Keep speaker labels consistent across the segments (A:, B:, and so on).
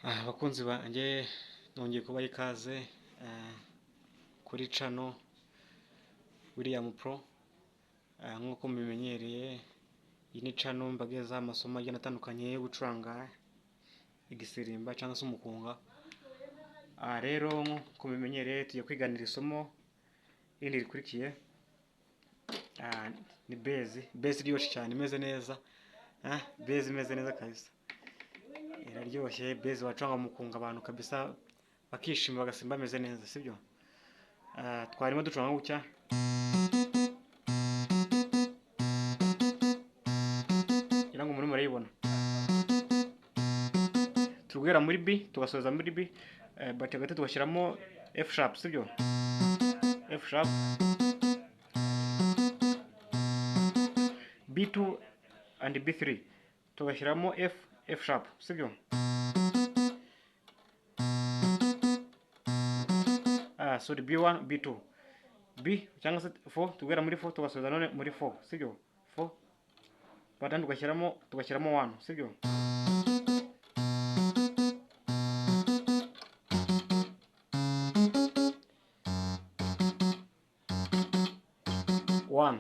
A: Abakunzi banjye nongeye kubaha ikaze kuri channel William Pro. Nk'uko mubimenyereye, iyi ni channel mbageza amasomo agiye atandukanye yo gucuranga igisimba cyangwa se umukunga. Rero nk'uko mubimenyereye tugiye kwiganira isomo rindi rikurikiye. Ni base iryoshye cyane, imeze neza. Base imeze neza kabisa, iraryoshye. Base wacanga mukunga abantu kabisa bakishima bagasimba bameze neza, sibyo? Twarimo ducuranga gutya, ngira ngo muri murayibona. Tugera muri B tugasoza muri B, but hagati tugashyiramo F sharp, sibyo? F sharp, B2 and B3 tugashyiramo F sharp, sibyo? Sorry, B1 B2 B cyangwa se 4, tugera muri 4 tugasoza none muri 4, sibyo? 4 batandi tugashyiramo 1, sibyo?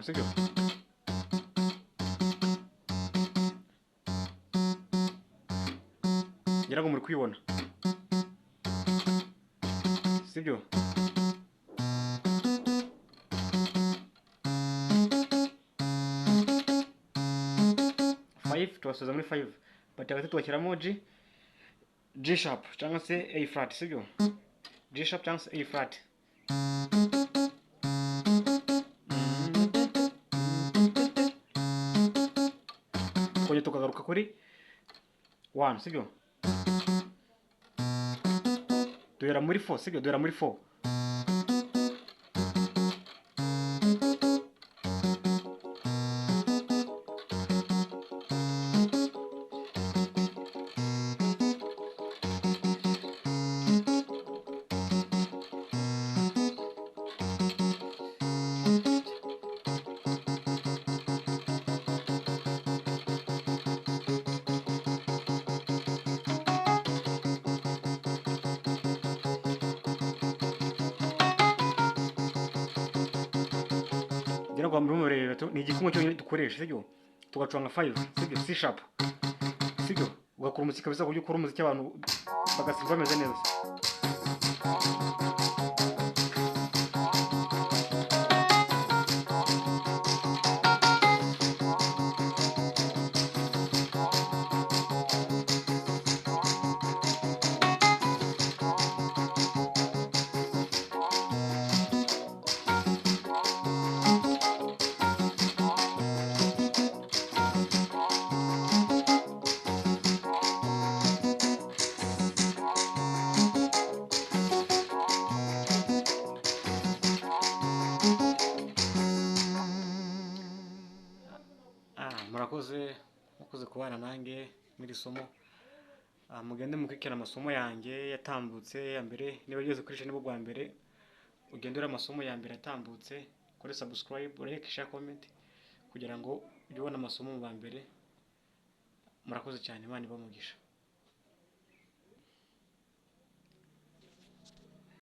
A: Sibyo? Ngira ngo muri kwibona, sibyo? Tugasoza muri 5, but hagati tugashyiramo G sharp cyangwa se A flat, sibyo? G sharp cyangwa se A flat. Kongera tukagaruka kuri 1, sibyo? Duhera muri 4, sibyo? Duhera muri 4. Ngira ngo murumurebe ni igikumwe cyo dukoresha, sibyo? Tugacuranga 5, sibyo? C sharp, sibyo? Ugakora umuziki kabisa kuburyo ukora umuziki abantu bagasimba bameze neza. Murakoze kubana nanjye muri somo. Mugende mukurikirana amasomo yanjye yatambutse ya mbere. Niba ugeze kuri channel bwa mbere, ugendera amasomo ya mbere atambutse, kuri subscribe, like, share, comment kugira ngo ujye ubona amasomo mu ba mbere. Murakoze cyane, Imana ibahe umugisha.